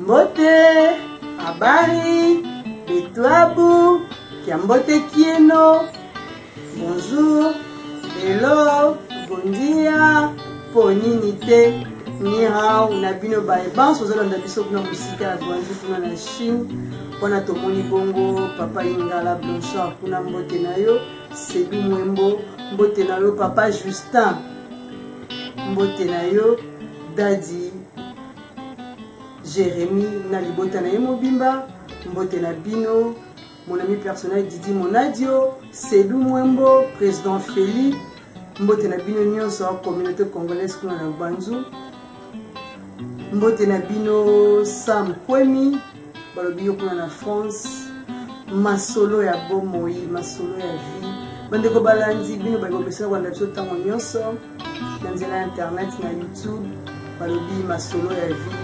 Mbote, habari, Betwabu, Kiambote Kieno. Bonjour, hello, bon dia, poninite, ni hao, nabino baeban, sozala ndabiso kuna musika ya Gwanzu kuna na Chine. Wana tomoni bongo, papa Ingala Blanchard kuna mbote na yo, Sedu Mwembo, mbote na yo, papa Justin, mbote na yo, Daddy Jérémy na libota na Mobimba, mbote na bino, mon ami personnel Didi Monadio, Sedu Mwembo, président Félix, mbote na bino nyonso communauté congolaise kuna na Gwanzu, mbote na bino Sam Kwemi, balobi kuna na France, masolo ya bomoi, masolo ya vie, bandeko balandi bino balobesana kwa ndabiso tango nyonso, na nzela internet na YouTube, balobi masolo ya vie.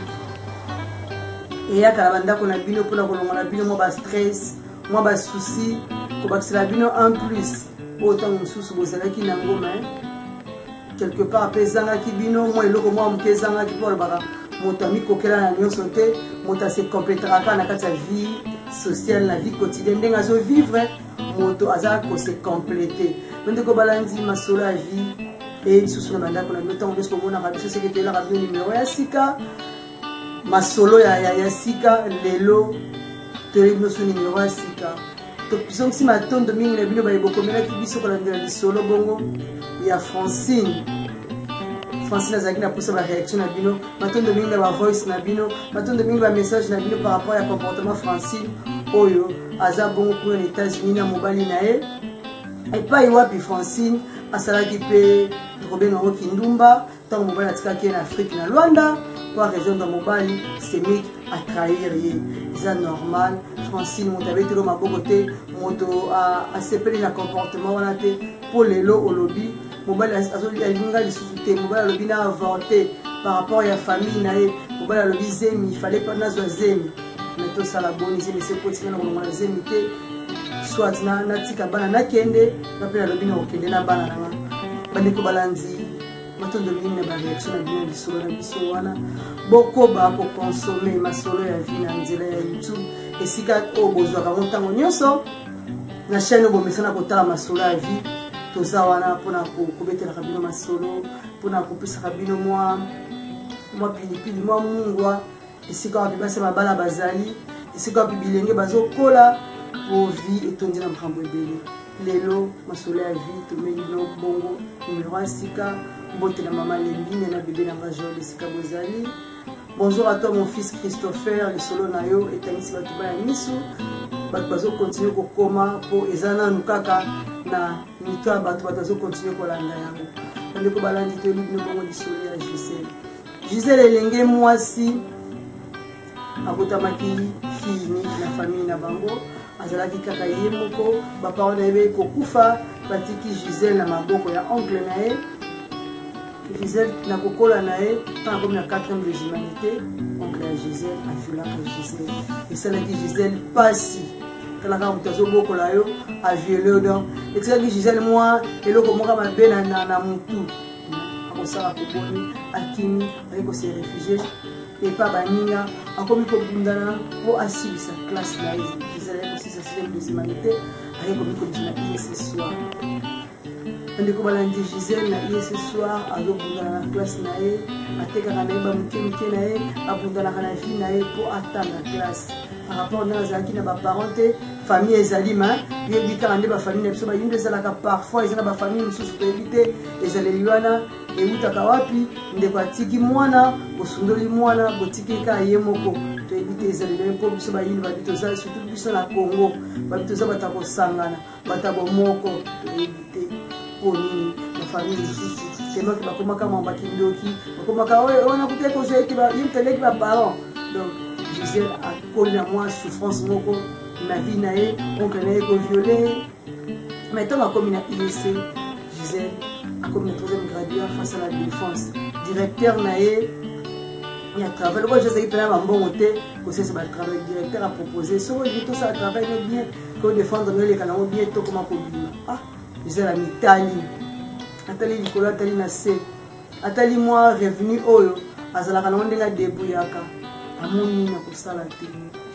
Et ya kala bandako na bino pona kolongola bino mo ba stress, mo ba souci, ko bakisela bino en plus. Autant mususu bozalaki na ngoma quelque part pesanga ki bino mo eloko mo amkezanga ki polo baka moto ami kokela na nyonso te, moto se complétera ka na kati ya vie sociale na vie quotidienne ndenga zo vivre, moto aza ko se compléter. Ndeko balandi masolo ya vie et susu na bandako na bino tango besko mona ka biso sekete la ka bino numéro ya sika. Masolo ya sika lelo telebino su numéro ya sika to pisong si matondo mingi na bino ba bokomela ki biso ko landela lisolo bongo ya Francine azaki na posa ba réaction na bino, matondo mingi ba voice na bino, matondo mingi ba message na bino par rapport à comportement Francine oyo aza bongo pour les États-Unis na mobali na e et pas iwapi Francine asalaki pe Robin Kindumba tant mobali atikaki en Afrique na Luanda. Pour raison de mobali, c'est mieux à trahir. C'est normal. Francine, mon t'avait été ma beauté, moto a séparé le comportement pour les lots au lobby. Mobile a sous-souté, mobile lobby n'a inventé par rapport à la famille. Mobile lobby zemi, il fallait pas nazo zemi. Mais tout ça la bonne, mais c'est possible dans le zemi. Soit na tika bana na kende, na pe la lobby na okende na bana na. Bandeko balandi. Matondo mingi na ba réaction na bino lisolo na biso wana boko ba ko consommer masolo ya vie na nzela ya YouTube esika o bozwa ka montango nyonso na chaîne bo mesana ko tala masolo ya vie toza wana pona ko betela ka bino masolo pona ko pesa ka bino mwa pilipili mwa mungwa esika wa bibasa mabala bazali esika wa bibilenge bazokola po vie etondi na makambo ebele lelo masolo ya vie to melino bongo numéro ya sika. Bote na maman Lembine na bébé na Major Lesika Bozali. Bonjour à toi mon fils Christopher, le solo na yo etangisi batu ba ya misu. Batu bazo continuer ko koma po ezana nukaka na mitwa batu bazo continuer ko landa yango. Ndeko balandi to libino bongo lisolo ya Gisèle. Gisèle elenge mwasi akotamaki fini na famille na bango. Azalaki kaka ye moko, ba parents na ye ko kufa, batiki Gisèle na maboko ya oncle na ye. Gisèle na kokola na ye tant comme la 4e des humanités oncle ya Gisèle aviolaka Gisèle esalaki Gisèle pasi talaka moto azobokola yo aviole donc etikaki Gisèle mwa eloko moko mabe na mutu akosala koboni akimi aye kose réfugié epa baninga akomi kobundana po asilisa classe na ye Gisèle aye kosilisa 6e des humanités aye komi kobima ce soir. Ndeko balandi Gisèle na ye ce soir azobundana na classe na ye atekaka na ye bamuke na ye abundanaka na vie na ye po atanga classe par rapport na azalaki na baparent te famille ezali ma yebi kaka nde bafamille na biso bayi nde ezalaka parfois eza na bafamille mosusu toyebi te ezaleli wana eutaka wapi ndeko atiki mwana bosundoli mwana botiki kaka ye moko toyebi te ezaleli mpo biso bayini babi toza surtout biso na Congo babi toza bata kosangana bata bomoko toyebi te nini na famille mosusu temoki bakomaka mwa bakindoki bakomaka wana kutia kozwa ete yimteleki ba parents donc Gisèle akoli na mwa souffrance moko na vie na ye oncle na ye koviole mais ntango akomi na IEC Gisèle akomi na 3e graduat face à la défense directeur na ye ya travail loko ezalaki mpena bambongo te kosesa batravail directeur aproposé soko olingi tosala travail no bien kodéfendre no eleka nango bien tokoma kobima ah Gisèle amitali atali likolo atali na se atali mwa revenu oyo azalaka nango ndenge adebuyaka amoni na kosala te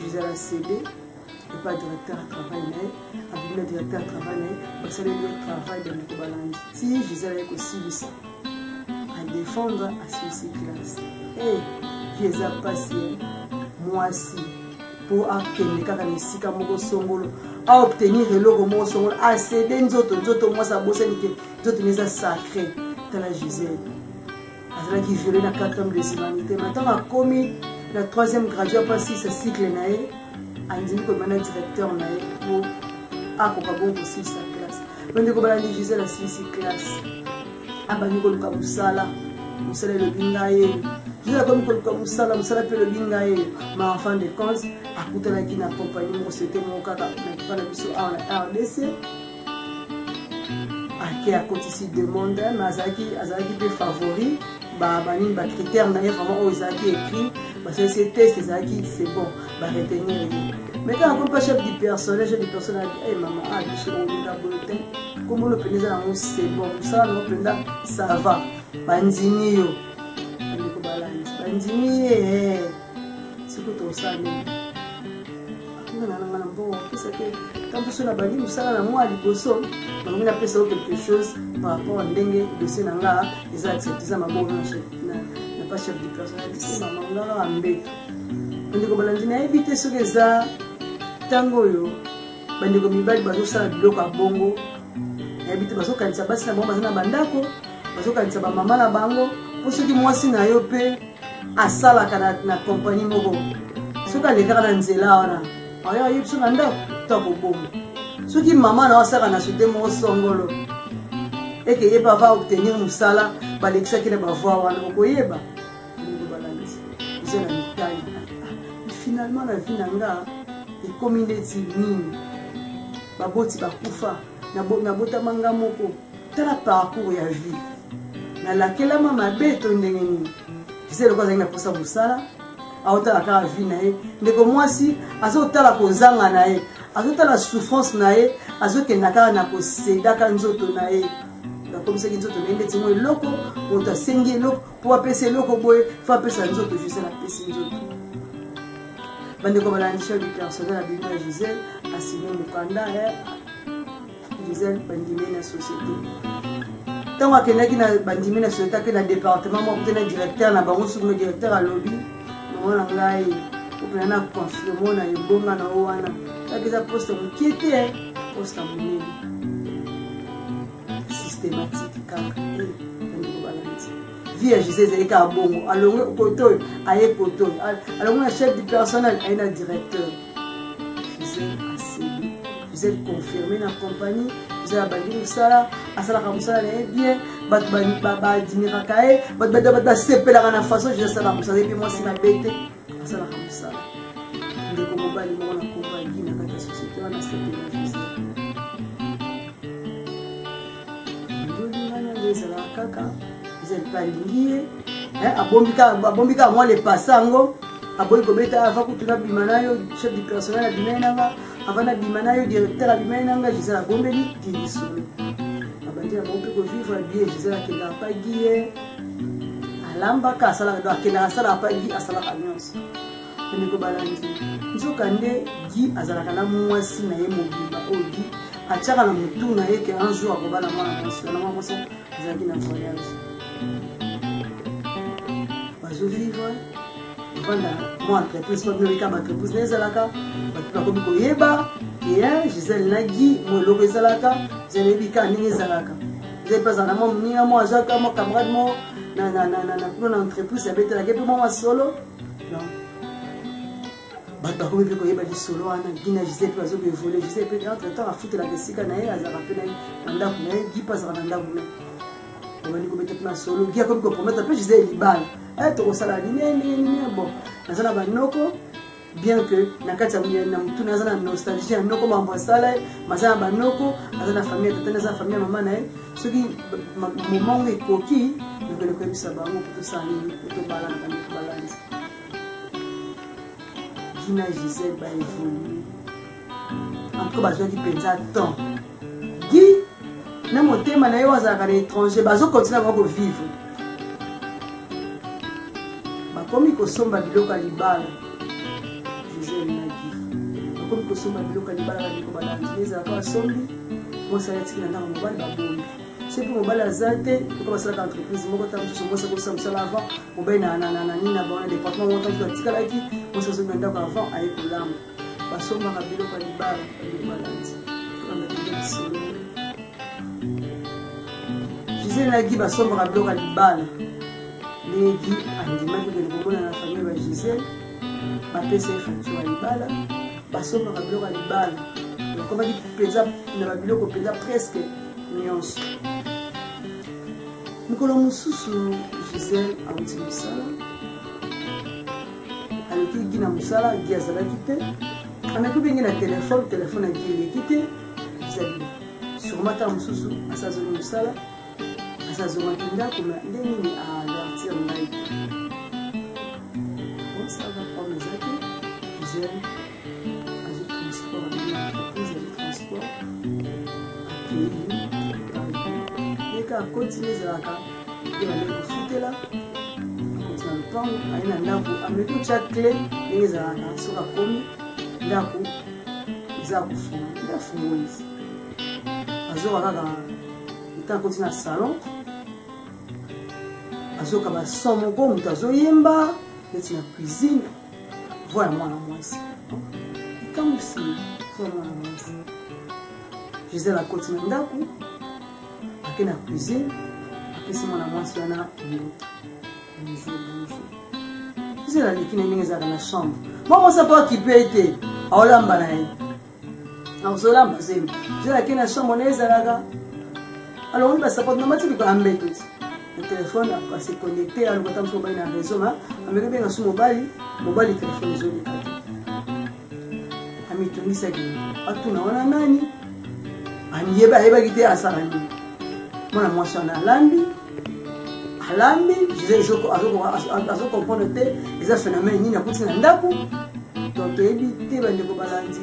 Gisèle a cédé et pas directeur à travail le directeur à travail parce que le travail de Ndeko Balandi si Gisèle est aussi ça à défendre à ces classes et vieux a passé moi aussi pour akende kaka nisika moko songolo à obtenir eloko moko songolo à céder nzoto moi ça bosse nike nzoto neza sacré dans la Gisèle azala qui violé la 4e de humanité maintenant a commis la 3e graduée passé ce cycle nae andimi comme un directeur nae pour akoka bon aussi sa classe Ndeko Balandi Gisèle a 6 classes abani ko luka musala le bingaye Gisèle comme ko musala pe le bingaye ma enfant de compte akutana qui n'accompagne mon c'était mon kaka pas la biso à la RDC qui a côté ici de monde mais azaki peu favori bani ba critère na vraiment aux azaki écrit parce que c'est test azaki c'est bon ba retenir maintenant comme pas chef du personnel eh maman a biso on da bulletin comme le pénisa c'est bon ça non penda ça va bandini yo Ndeko Balandi bandini c'est que tout ça bon parce que quand tu la bandi musala na moi liboso on a pensé quelque chose par rapport à ndenge dossier nanga ils ont accepté ça ma bonne na pas chef du personnel c'est maman nga ambe Ndeko Balandi na éviter ce que ça tango yo bandeko mibali bazo sala biloko a bongo na éviter bazo kanisa basi na mama na bandako bazo kanisa ba mama na bango pour ceux qui mwasi na yo pe asala kana na compagnie moko soka le kaka na nzela wana aya yipso na ndako to bobomo soki mama na wasaka na sote mo songolo eke yeba va obtenir musala balekisa kina bavoi wana okoyeba Ndeko Balandi c'est na mitali finalement la vie nanga et comme il est nini baboti bakufa na bota manga moko tala parcours ya vie na lakela mama beto ndenge nini Gisèle ko zanga posa musala aotala kaka vie na ye ndeko mwasi azotala kozanga na ye azotala souffrance na ye azokenda kaka na kosedaka nzoto na ye nakomisaki nzoto na ye ndeti mo eloko moto asengi eloko po apesa eloko boye fo apesa nzoto Gisèle apesi nzoto Ndeko Balandi chef du personnel à Bimba Gisèle a signé mukanda Gisèle bandimi na société tant akendaki na bandimi na société ke na département mo peut na directeur na bango sur le directeur à lobby mona ngai pour na confirmer na yebonga na wana akiza poste mkiete poste munini systématique kaka Ndeko Balandi vie à Gisèle ezalika bongo alongo koto aye koto alongo na chef du personnel aye na directeur Gisèle a cédé Gisèle confirmé na compagnie Gisèle abandi musala asalaka musala na ye bien bato badimiraka ye bato basepelaka na façon Gisèle asalaka musala epi mwasi na bete asalaka musala ndeko mobali moko na compagnie na kati ya société wana asepela Gisèle ndolingana nde ezalaka kaka Gisèle palingi abombika moi le passango aboyi kobeta ava kutuna bima na yo chef du personnel abimai nanga ava na bima na yo directeur abimai nanga Gisèle abombeli kilisolo abandi yango mpe kovivre bien Gisèle akendaka pagi ye alambaka asalaka akendaka asalaka pagi asalaka nyonso Ndeko Balandi nzoka nde Gi azalaka na mwasi na ye mobimba oyo Gi atiaka na motu na ye ke un jour akobana mwana mwasi wana mwa mwasi azalaki na voyage vivre voilà moi entreprise pas bien ka entreprise nezalaka bakomi koyeba ke Gisèle na Gi mo loko ezalaka Gisèle bika ndenge ezalaka Gisèle pas na mo mninga mo azaka mo camarade mo na entreprise abetela ke mo solo non bakomi pe koyeba di solo wana gina Gisèle pe azoko évoluer Gisèle pe entre temps afutela kesika na ye azaka pe na ndako na ye Gi pas na ndako na on va dire que na solo Gi comme compromettre pe Gisèle libala to sala nini bon nazana banoko bien que na kati ya na mtu nazana nostalgie noko mambo sala mazana banoko nazana famille tata nazana famille mama na soki moment ekoki ngelo ko bisa bango pour ça nini pour bala na Ndeko Balandi Gina Gisèle ba évoluer encore bazo qui pensa temps Gi na motema na yo azaka na étranger bazo continuer à vivre komi kosomba biloko ya libala Gisèle naki bakomi kosomba biloko ya libala bandeko balandi ezalaka basombi mwasi ayatiki na ndako mobali babombi c'est pour mobali aza te oko basalaka entreprise moko ta mosusu mwasi akosa mosala avant mobali na nini na bango na département moko tantu atikalaki mwasi azongi na ndako avant aye kolamba basombaka biloko ya libala bandeko balandi Gisèle naki basombaka biloko ya libala ndenge andimaki okende komona na famille ba Gisèle bapesa ye facture ya libala basombaka biloko ya libala bakomaki mpenza na babiloko mpenza presque nyonso mikolo mosusu Gisèle awuti mosala aleki gi na mosala gi azalaki te ameki bengi na telefone ya gi eleki te Gisèle sûrement ta mosusu asazoli mosala asazongaki ndako na nde nini avertir ngai te osaka problème eza te Gisèle azwi transport abeli na entreprise azwi transport akei yeka akoti ezalaka ye bandeki kofutela akoti na lopango aye na ndako ameki otya cle ndenge ezalaka soki akomi ndako eza kofunga nde afungolisi azoka kaka eta akoti na salon azoka bason moko moto azoyemba neti na cuisine voix ya mwana mwasi ekamwisi voix ya mwana mwasi Gisèle akoti na ndako ake na cuisine apesi mwana mwasi wana bonjour Gisèle aleki na ndenge ezalaka na chambre mwa mwasi apo akipe ete aolamba na ye azolamba zembe Gisèle ake na chambre na ye ezalaka alongoli basapote na matiki ambeto ti le téléphone ase connecté alokota mosu mobali na réseau ma ameki benga su mobali téléphone ezoleka te amitonisaki atuna wana nani ayebaki te asala nini mwana mwasi wana alambi Gisèle azokomprendre te eza phénomène nini akuti na ndako donc toyebi te bandeko balandi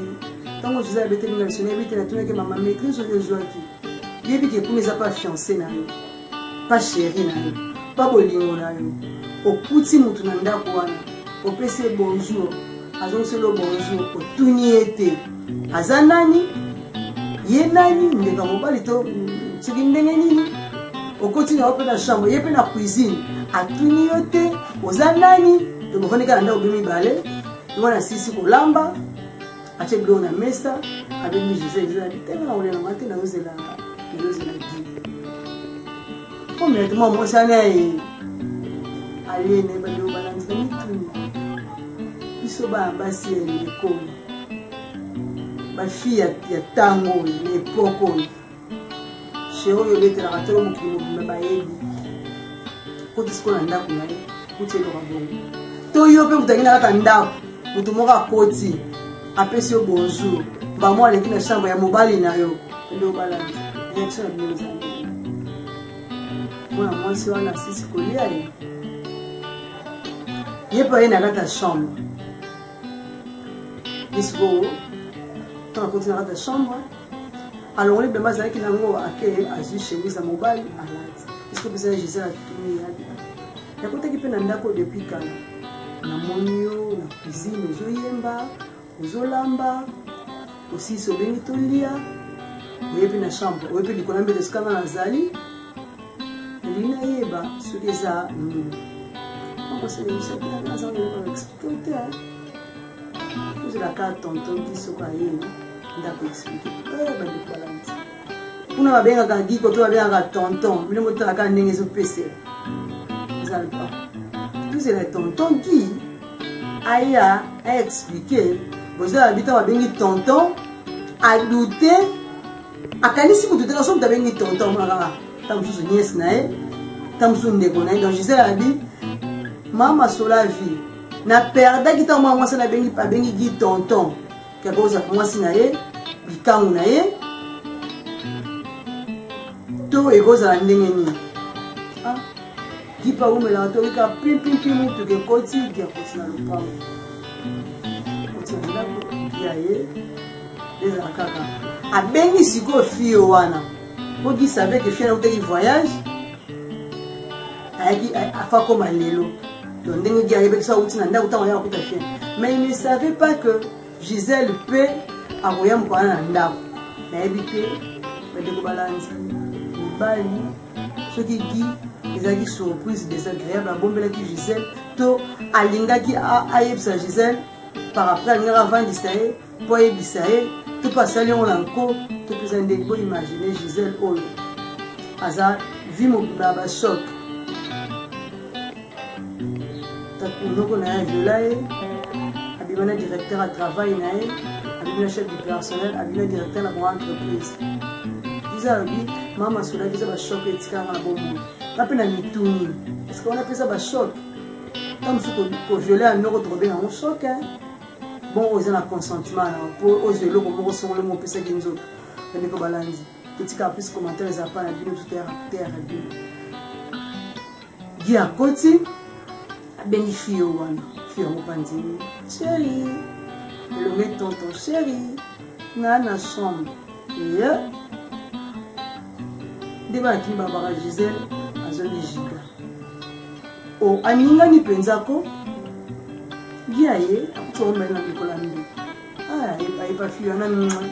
ntango Gisèle abetelinga lisono yebi te natunaki mama maîtrise oyo ozwaki yebi ke kuna eza pa fiancé na yo pa chéri na yo pa bolingo na yo okuti mutu na ndako wana opesi ye bonjour azongiselo bonjour otuni ye te aza nani ye nani ndeka mobali to soki ndenge nini okoti na yo mpe na chambre ye mpe na cuisine atuni yo te oza nani tokofandika na ndako mpe mibale wana sisi kolamba atie biloko na mesa abengi Gisèle abitenga na kolenanga te nazozela di complètement mwasi wana aliene bandeko balandi na mituni biso bana basi ya ekoma bafille ya ntango oyo na epoke oyo che oyo obetelaka tolo mokili mobimba bayebi koti siko na ndako na ye kuti eloka bongo to yo mpe moto akenda kaka ndako moto moko akoti apesi yo bonjour bamwa aleki na chambre ya mobali na yo ndeko balandi réaction ya bino ezali mwana mwasi wana asisi kolia ye ye mpe aye na kati ya chambre esiko ntango akoti na kati ya chambre alongoli bilamba azalaki nango ake azwi chemise ya mobali alati esiko mpesa ya Gisèle atuni yakotaki mpe na ndako depuis kala namoni yo na cuisine ozoyemba ozolamba osisi obengi tolia oye mpe na chambre oye mpe likolo mbeto esikanga nazali elingi nayeba soki eza nini explike te ozelaka tonton gi soko aye ndako explike bandeko balandi kuna babengaka giko to babengaka tonton bino motalaka ndenge ezopesela eza lipa tozela tonton gi aya aexplike bozala bita babengi tonton adute akanisi kutu te na soki tabengi tonton monakaka ta mosusu niese na ye ta mosusu ndeko na ye donc Gisèle abi mama sola vie na perdaki ntango mwana mwasi abengi gi tonton kaka ozala mwasi na ye likangu na ye to ekozala ndenge nini gipa umelaka to ika pimpimpi mutuka ekoti gi akoti na lopango koti na ndako ya ye ezala kaka abengi sikoyo fille wana po gi savait ke fille na utaki voyage ayaki afa koma lelo Donc, mais il ne savait pas que Gisèle peut avoir un point en dab. Mais éviter, ce qui dit, ils ont dit surprise désagréable, à bomber qui Gisèle, to alinga qui a sa Gisèle, par après, il y a avant d'essayer, pour essayer, tout passer à Lyon encore, tout plus un dégo, imaginer Gisèle, oh, hasard, vie mon baba choc. Nous avons violé, un directeur à travail, un chef du personnel, un directeur de la entreprise. Disais maman sur la visa va choc et tika na bombo. La peine à mitouni. Parce qu'on appelle ça va choc. Comme si qu'on violait un euro trouvé en choc. Bon, aux un consentement pour aux vélos comme on ressent le mot PC des autres. On est comme balandi. Petit cas plus commentaires les appels à bien tout terre à bien. Guy à côté. Bénéfice au wana, fille au pandini. Chérie, le met tonton chérie, na chambre. Et débat qui m'a barré Gisèle, à zone giga. Oh, aninga ni penzako. Giaye, tu on met na mikolandi. Ah, et pas fille na mwa.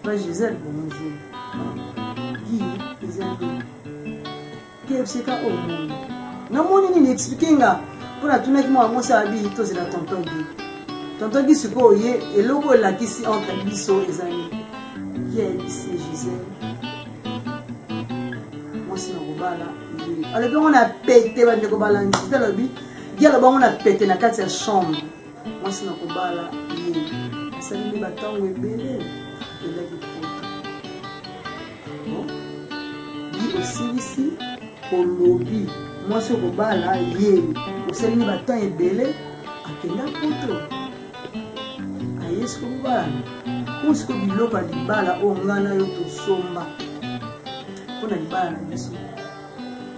Pas Gisèle bonjour. Guy, Gisèle. Qu'est-ce que au monde? Namoni ni expliquer nga pour la tourner qui moi ça abi to c'est la tonton Guy ce ko yé et logo la qui si entre biso et amis qui est ici Gisèle moi c'est no bala alors donc on a pété bande ko bala Gisèle lobi gelo ba on a pété na kati ya chambre moi c'est no bala yé ça ni batango ebele et là qui bon dit aussi ici au lobby. Moi, ce que là, vous savez, il va tant ébélé à quel poto. Aïe, ce que vous voyez, où ce que vous voyez, il va là, on a un autre somba. On a un bala, il faut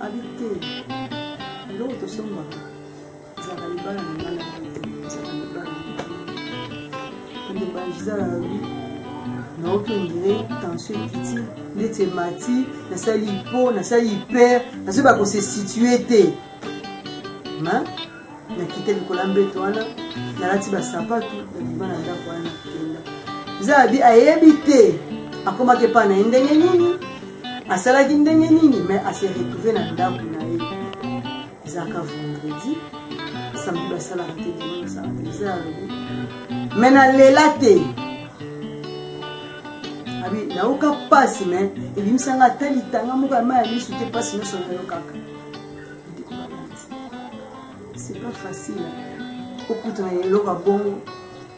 habiter. L'autre somba. Ça va les balles, on a un autre. Ça va les balles. On a un autre. Na aucun dirait tension petit les thématiques na sali hypo na sali hyper na se ba ko se situer te na quitter le colambe toana na lati ba sapatu na bana nda kwa na kenda zabi ayebite akoma ke pa na ndenge nini asala ki ndenge nini mais a se retrouver na ndaku na ye zaka vendredi samedi ba sala te dimanche ça ça mais na lelate na oka passe mais il me sanga tali tanga moka ma ali soute passe no so na kaka c'est pas facile okuta na yelo ka bon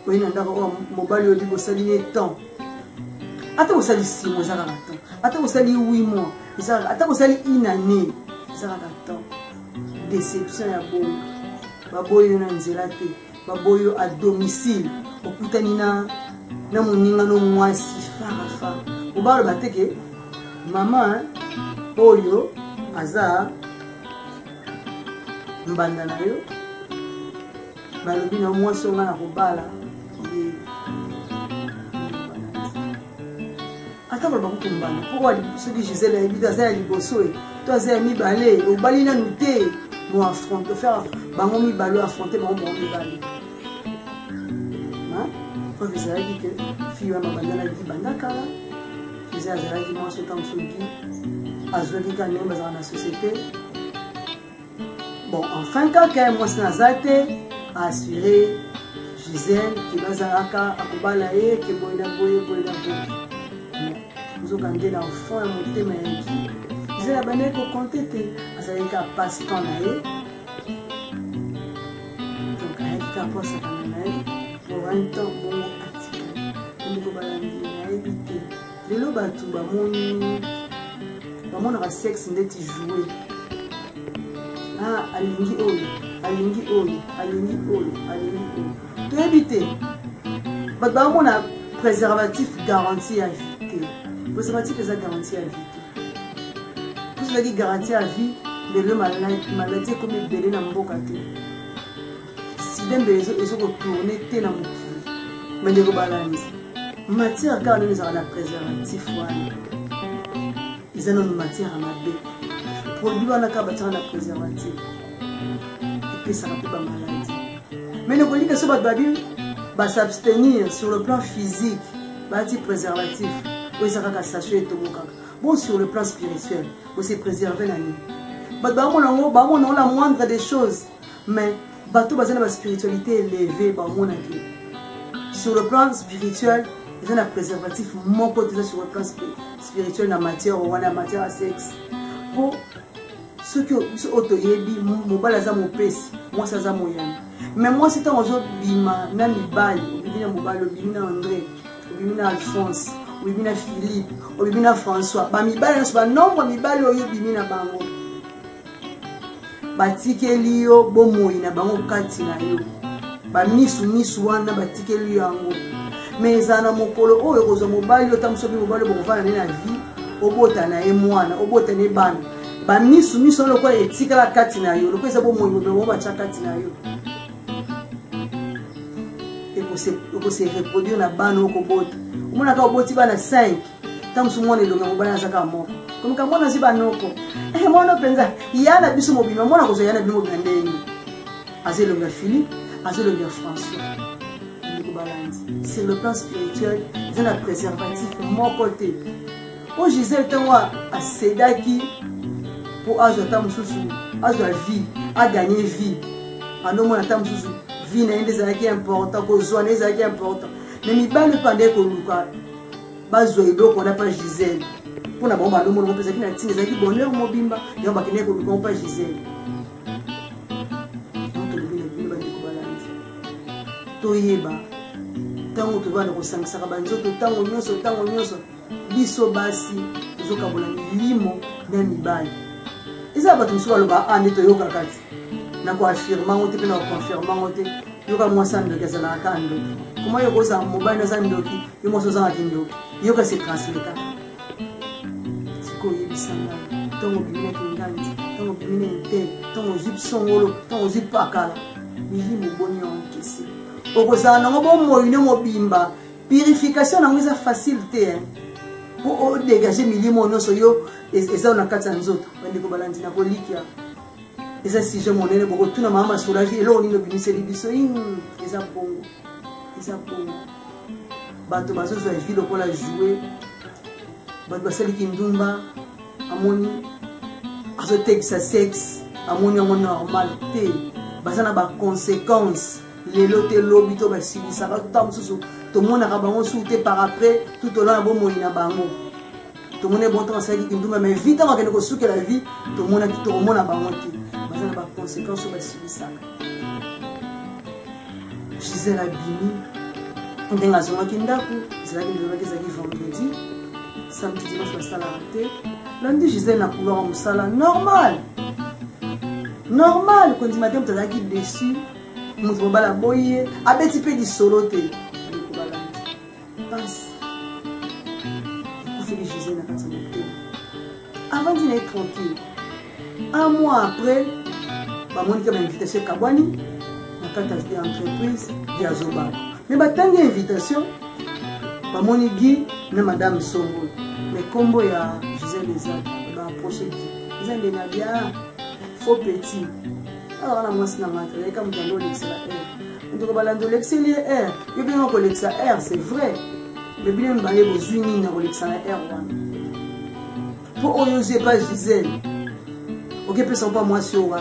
oyina ndako mobali odi bosali ne temps ata bosali 6 mois zaka temps ata bosali 8 mois zaka ata bosali une année zaka temps déception ya bon baboyo na nzela te baboyo à domicile okuta nina na moninga no mwasi farafa obalo bateke mama oyo aza mbanda na yo balobi na mwasi nga na kobala ata baloba kutumbana pourquoi soki Gisèle ayebi aza ya liboso e to aza ya mibale obali nanu te mo affronte faire bango mibale affronter bango mibale preuve ezalaki ke fille wana babandalaki bandakala eza azalaki mwasi otango soki azwaki ka ndenge bazala na société bon enfin kaka mwasi naza te aassuré Gisèle ke bazalaka akobala ye ke boye na boye boye na boye nzoka nde na fond ya motema yaki Gisèle abandaki kokonte te azalaki ka passe temps na ye donc ayaki ka po asakana na ye pour un temps bon atika ndeko balandi na ebite lelo batu bamonaka sexe ndeti jouer ah alingi oyo alingi oyo alingi oyo alingi oyo toyebi te bato bamona préservatif garantie à vie te préservatif eza garantie à vie te tozalaki garantie à vie lelo maladi ekomi ebele na mboka te sidembe ezokotourne te na mokili me ndeko balandi matière kaka nini ezaka na préservatif wana eza nano matière ya mabe produit wana kaka batiaka na préservatif epesaka mpe bamaladi. Mais ne kolika so bato babi s'abstenir sur le plan physique, bati préservatif, oyo kaka sachet etobokaka. Bon, sur le plan spirituel, aussi préserver la nuit. Bato la moindre des choses, mais bato bazana ba spiritualité élevée, sur le plan spirituel, ils ont un préservatif mon côté sur le plan spirituel na matière à sexe. Pour ceux qui sont autoyebi, mon balaza mon pèse, moi ça za moyen. Mais moi c'est un jour bima na mibali, bimina mobalo, bimina André, bimina Alphonse, bimina Philippe, bimina François. Ba mibali na ba nombre mibali oyo bimina bango. Batikeli yo bomoyi na bango kati na yo. Ba misu wana batikeli yo yango. Mais zana mokolo oyo kozo mobali otamso bi mobali bokofana na vie, obota na ye mwana, obota ne bana. Ba misu lokwa etikala kati na yo, lokwa eza bomoyi bobo bacha kati na yo. Et se reproduire na bana okobota. Omona ka oboti bana 5, tamso mwana elonga mobali azaka moko. Comme ka mwana ziba noko. Mwana penza yana biso mobima mwana kozo yana bimo bindeni. Azelonga Philippe, azelonga François. Sur le plan spirituel, c'est un préservatif mon côté. Au Gisèle Tanwa a Sedaki pour Azota Moussou, Azwa vie, à gagner vie. En nous, on a Moussou, vie n'est des acquis importants, qu'on soit des acquis importants. Mais il n'y a pas le pandé qu'on nous a. Bazoïdo qu'on n'a pas Gisèle. Pour la bombe à l'homme, on peut dire qu'il y a des acquis bonheur, Mobimba, et on va qu'il qu'on n'a pas Gisèle. Toyeba. Tango tu vas le ressentir, tango nyonso, biso basi, zoka bona limo na mibali. Eza ba tumso ba loba ande to yoka kati. Na ko affirma ngote pe na confirma ngote, yoka mwasa ndo kezala kando. Comment yoko za mobali na za ndoki, yo moso za kindoki. Yoka se translate. Siko yebisanga, tango bimina kinganti, tango bimina inte, tango zip songolo, tango zip pakala. Milimo boni enkesi. Okozana ngo bomoyi ne mobimba purification na ngeza facilité pour dégager milimo nyonso yo eza na kati nzoto bandi ko balandi na kolikia eza sujet monene boko tuna mama sur la vie elo ni no bimiseli biso eza bongo bato bazozo ya vie lokola jouer bato basali kindumba amoni azotekisa sexe amoni amoni normal te bazana ba conséquences. Les lots et l'obito va s'y ça va tout sous tout le monde a bango souté par après tout au long à bon moyen bango tout le monde est bon temps ça dit que mais vite avant que nous souke la vie tout le monde a tout le monde a bango mais ça n'a pas conséquence sur la ça Gisèle Abimi on est dans son kindaku c'est là que nous avons des vendredi samedi dimanche va ça la rater lundi Gisèle n'a couleur en sala normal quand il matin tu as qui dessus moto mobala boye abeti pe di solo te passe il faut na kati moto avant d'être tranquille un mois après ba monika ba invitation kabwani na kati ya entreprise ya Zoba mais ba tangi invitation ba monigi na madame Songo mais combo ya Gisèle Ezak ba approcher ils ont des bien faux petit. Alors là, moi, c'est la matière, comme tu as dit, c'est la R. On te balance de l'excellent R. Il y a bien un collègue ça R, c'est vrai. Mais bien, on va aller aux unis dans le ça R. Pour oser pas Gisèle. Ok, peut pas moi sur moi.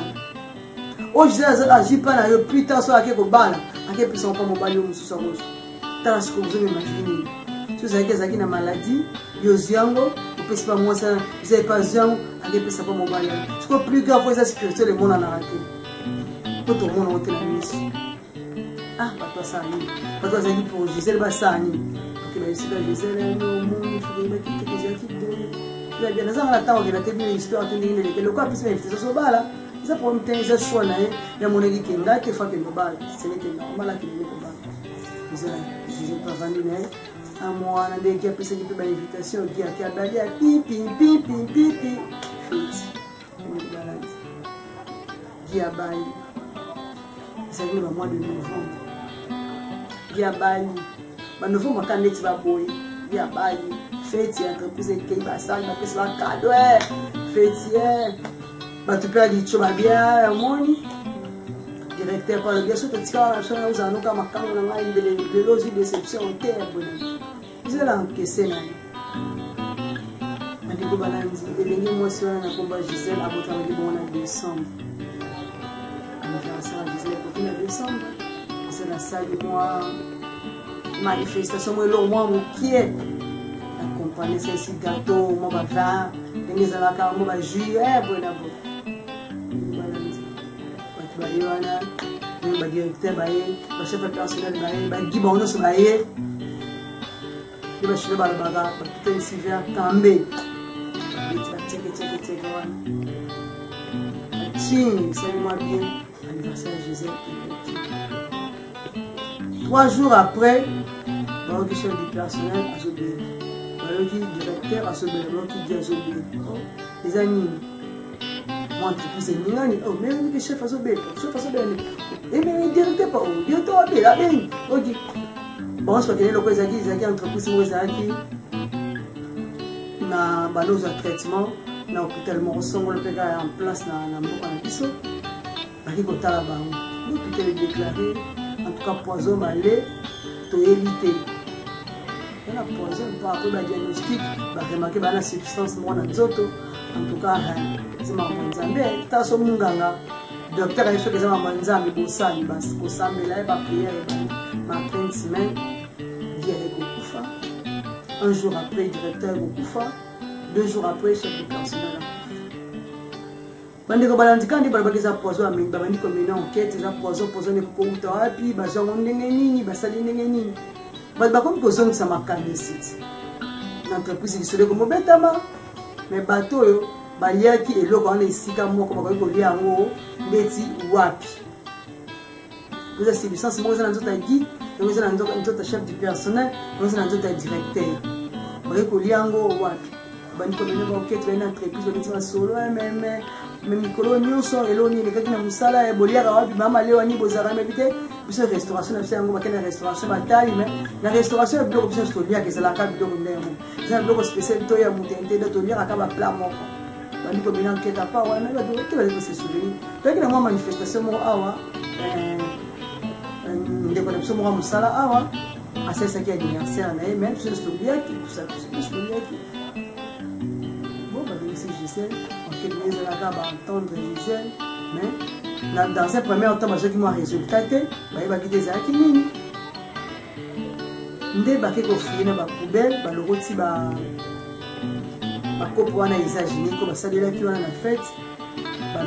Oh, Gisèle, agit pas là, plus tard, soit à quelque balle. À quel peut pas mon balai ou sous sa rose. T'as ce que vous avez imaginé. Si vous avez une maladie, Yoziango, vous ne pouvez pas moi ça, vous n'avez pas Ziango, à quel peut pas mon balai. Ce qui est plus grave, c'est spirituel, le monde en a raté. Tout le monde a été la mission. Ah, pas toi ça, pas toi ça dit pour Gisèle Bassani. Ok, mais c'est la Gisèle, au monde, il faut que les équipes de. Il y a bien un temps où il a tenu une histoire, le corps puisse m'inviter sur ce bas là. Ça pour me tenir, ça choix là, il y a mon équipe qui est là, qui fait que le bal, c'est normal qu'il y ait le bal. Gisèle pas vendu, mais à moi, on a des qui a pris cette invitation, qui a balayé à pipi. Qui a balayé. C'est le mois de novembre. Il y a Bali. Mais novembre, quand on va boy, il y a Bali. Fête, entreprise qui va ça, il va faire un cadeau. Fête, tu peux aller tu vas bien, money. directeur par le bien sûr tu as la chose à nous comme quand on a une de logique déception terre vous allez encaisser là Mandiko Balanzi elengi mwasi wana na komba Gisèle abotamaki bongo na décembre anniversaire ya Gisèle ekoki na décembre c'est la salle de moi manifestation moi eloko mwa mokie accompagner ceci gâteau mo bavin ndenge ezalaka mo bajus boye na boye Balanzi bato baye wana badirecteur baye bachef ya personnel baye bagi bango nyonso baye nde bachino balobaka batutelisi vers kambe Tchèque, salut-moi bien, anniversaire de Gisèle. 3 jours après, le chef du personnel a Zobé. Le directeur a Zobé, le dit à Zobé. Les amis, moi, entreprise est mignonne. Oh, mais le chef a Zobé, chef a Zobé. Et mais le directeur pas où? Bientôt, la baigne. Ok. Bon, je crois que le quoi, ils ont entreprise, ils na balose de traitement na hôpital Morosongo le pega en place na mboka na biso baki kotala bango l'hôpital est déclaré en tout cas poison balé to éviter la poison par rapport à diagnostic ba remarquer ba na substance mo na nzoto en tout cas c'est ma nzambe ta so munganga docteur a fait que ça ma nzambe bosani bas ko sambela ba prière ma fin de semaine dia ekokufa. Un jour après, le directeur Boukoufa. 2 jours après, le chef du personnel. Bandeko Balanzi kandi balabaki za poison amengi babandi ko mena enquête za poison ne ko uta wapi bazongo ndenge nini basali ndenge nini ba komi ko zongi sa makande site entreprise isole ko mobetama mais bato yo baliaki eloko wana esika moko bakoki kolia yango ndeti wapi vous avez substance moko za nzota gi donc za nzota chef du personnel donc za nzota directeur bakoki kolia yango wapi bandiko mena ba enquête ba entreprise ba solo mais mikolo nyonso eloni lekaki na musala eboliaka wapi mama leo ani bozara mebite biso restauration na biso yango bakena restauration batali mais na restauration biloko biso toliaka ezalaka biloko ndenge eza biloko spécial to ya mutente de toliaka ba plat moko bandiko mena enquête apa wana ba dote ba se souvenir toki na mwa manifestation mo awa ndeko na biso mo musala awa asesa ki anniversaire na ye même biso toliaki biso toliaki bon ba c'est Gisèle que les élèves vont entendre Gisèle, mais dans un premier temps, ceux qui m'ont résultat, ils vont quitter ça. Ils vont quitter la poubelle, ils vont quitter la coupe pour les usagers, comme ça, les qui ont la fête,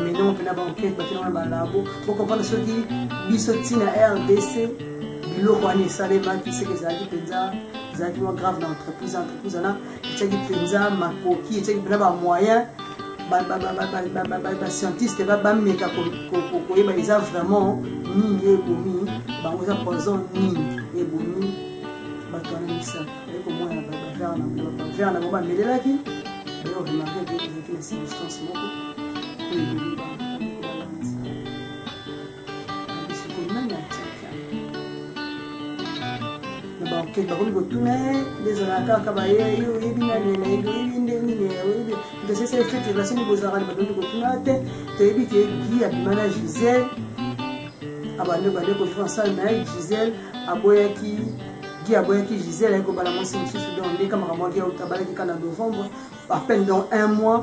ils vont quitter la banquette, ils vont quitter la labo. Pour comprendre ceux qui sont à RDC, ils vont quitter les gens qui sont grave dans l'entreprise, ils vont quitter ma coquille, ils vont quitter les moyens. Scientiste va meka koyeba eza vraiment nini ebomi bango eza poison nini ebomi bato wana misato eko mwana bavere na bango bamelelaki bayo remarke ke ezalaki na substance moko oyo ebeli balanzi bisoko nani atiaka na bankete bakomi kotuna ezalaka kaka baye yo oyebi nani nayebi oyebi nde nini oyebi c'est fait que la scène de Zara de Kotunate, tu as dit que Guy a demandé à Gisèle, à Bande Bande Conférence avec Gisèle, à Boyaki, Guy a Boyaki Gisèle, et que la moitié de dans les camarades qui ont tabac qui en novembre, à peine dans 1 mois,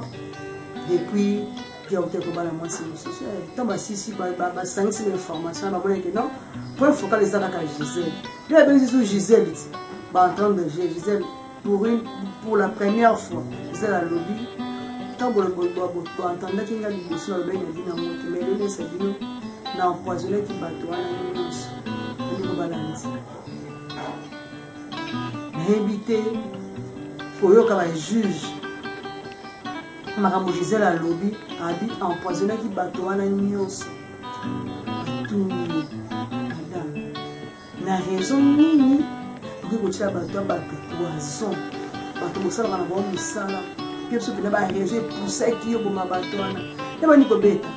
depuis Guy a été que la moitié de ce soir. Tant que si 5-6 informations, à Boyaki non, pour focaliser à Gisèle. Il y a bien sûr Gisèle, en train de Gisèle, pour la première fois, Gisèle a lobby. Tant que vous entendez qu'il y a des choses qui sont mais les gens n'ont empoisonné qui battent les balances. Invité pour que juge Madame Gisèle a lobby a dit empoisonné qui battent les news. Tout madame. La raison nini pour que vous soyez battu poison. Battu poison dans la bonne salle. Puis ce que nous avons réalisé pour ça qui est pour ma bâtonne. Nous avons dit que bêta.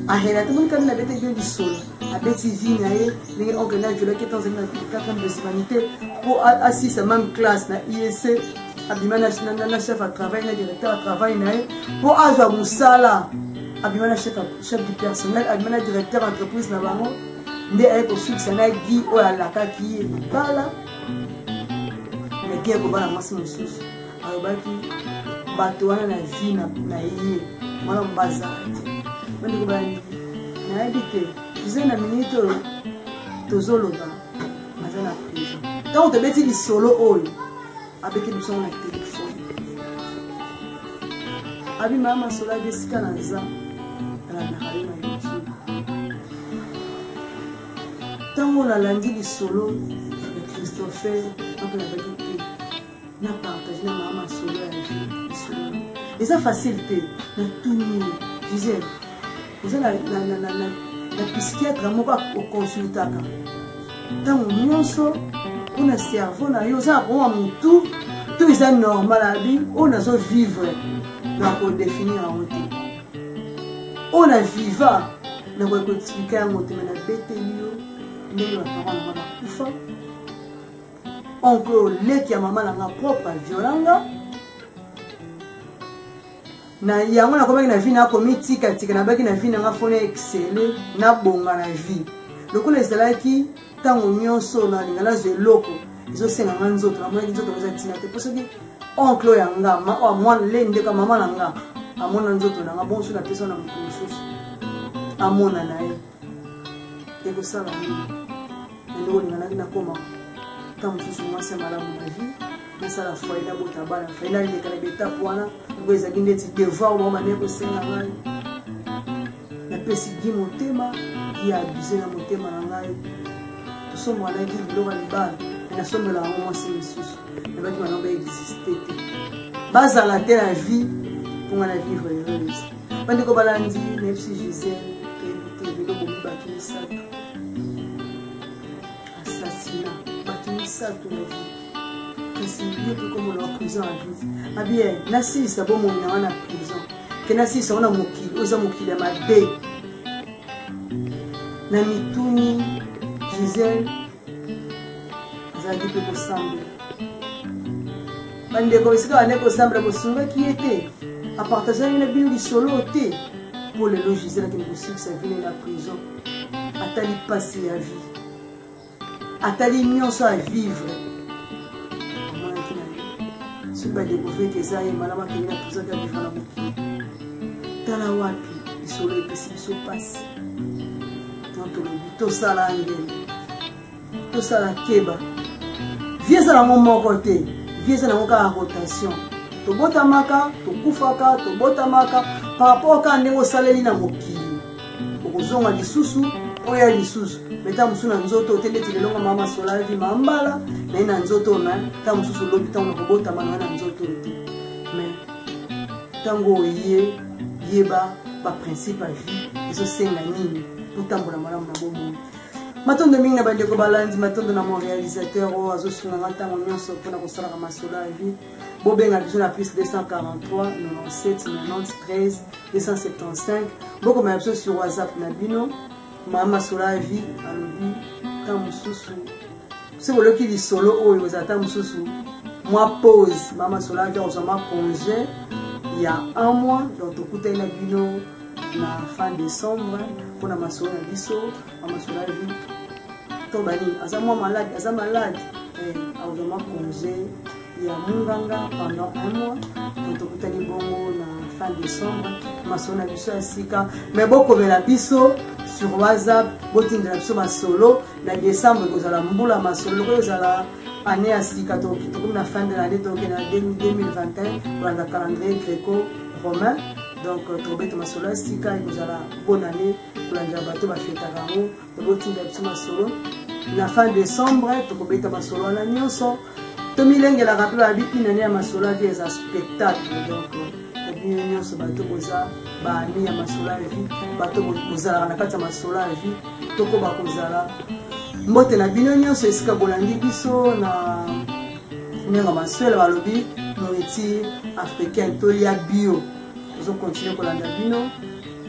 À réalité, nous avons dit que nous du sol. À bêti vinaille, nous avons organisé le 14e de humanité pour assister à la même classe na IEC. Abimana chef à travail, na directeur à travail pour avoir moussala. Abimana chef du personnel, abimana directeur entreprise na bango. nde aye kosukisa na gi oyo alakaki ye libala me gi ekobana mwasi mosusu alobaki bato wana na vie na ye mwana mobazala te bandikobani nayebi te eza na minute oyo tozoloba aza na prison ntango tobeti lisolo oyo abeti biso na telefone abima masolo abi esika na za alandaka yo na youtube ntango nalandi lisolo ya Christopher akolabaki te na partage na mama masolo ya vie lisolo eza facile te na tuni Gisèle eza na psychiatre moko okonsultaka ntango nyonso mpona cerveau na yo oza na koma motu to eza normal abi oyo nazovivre nakodefinir yango te oyo na viva nakoexplike yango te me nabeteli yo ndenge baparent nanga bakufa oncle oleki ya mama nanga propre aviolanga na yango nakomaki na vie nakomi tikatika nabaki na vie nanga fona excele nabonga na vie lokola ezalaki ntango nyonso nalinga nazwa eloko ezosenganga nzoto namonaki nzoto eza ntina te mpo soki oncle oyo yanga mwana le ndeka mama na nga amona nzoto nanga bonso napesa na moto mosusu amona na ye ekosala nini ndenge olinganaki nakoma ntango mosusu mwasi ya malamu na vie nasala foi nabota bana foi naleka na betape wana ngo ezalaki ndeti devoir mama nde kosenga ngai napesi gi motema gi abuse na motema na ngai tosombanaki biloko ya libala nasombela yango mwasi lisusu nabaki bana baexiste te bazala te na vie mponga na vivre heureuse bandeko balandi nayebisi Gisèle toyebi te biloko mibaki misato assassinat bato misato na vie kasi ye mpe komona wa prison ya vie abie nasilisa bomoi na wana prison ke nasilisa wana mokili oyo eza mokili ya mabe na mituni Gisèle azalaki mpe kosambela bandeko esika bande kosambela bosungaki ye te apartagaki na bino lisolo te mpo lelo Gisèle akende kosukisa vile na prison atali pasi ya vie atali nyonso a vivre amonaki na ye soki badécouvre ke eza ye malamu akende na prison te avivre na mokili tala wapi lisolo epesi biso pasi tolobi tosala ngeli tosala keba vie ezalango moko te vie ezalango kaka rotation tobotamaka tokufaka tobotamaka par rapport kaka ndenge osaleli na mokili okozonga lisusu oya lisusu meta mosusu na nzoto ote ndeti lelonga mama masolo ya vie mambala naye na nzoto na ntango mosusu olobi ntango nakobotama naye na nzoto te mais ntango oye yeba baprincipe ya vie ezosenga nini potambola malamu na bomoi matondo mingi na bandeko balandi matondo na mon réalisateur oyo azosunganga ntango nyonso mpona kosalaka masolo ya vie bobenga biso na plus 243 97 90 13 275 bokomaya biso sur whatsapp na bino mama masolo ya vie alobi ntango mosusu soki oloki lisolo oyo ozala ntango mosusu mwa pause mama masolo ya vie akozwa mwa congé ya 1 mois donc tokutani na bino na fin décembre mpona masolo na biso masolo ya vie to bani aza mwa malade aza malade akozwa congé ya munganga pendant 1 mois donc tokutani bongo na fin décembre masolo na biso ya sika mais bokomela biso sur whatsapp botindela biso masolo na décembre ekozala mbula masolo lokoyo ezala année ya sika tokomi na fin de l'année toke na 2021 kolanda calendrier gréco romain donc tobeta masolo ya sika ekozala bonne année kolandela bato bafetaka yango tobotindela biso masolo na fin décembre tokobeta masolo wana nyonso tomilengelaka mpe babi inane ya masolo ya vie eza spectacle donc babino nyonso bato boza baami ya masolo ya vie bato bozalaka na kati ya masolo ya vie tokoba kozala mbote na bino nyonso esika bolandi biso na ndenge maswele balobi nourriture africaine tolia bio tozokontinue kolanda bino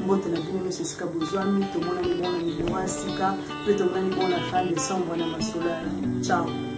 mbote na bino nyonso esika bozwami tomonani bongo na milongo ya sika mpe tomonani bongo na fin décembre na masolo ya vie ciao.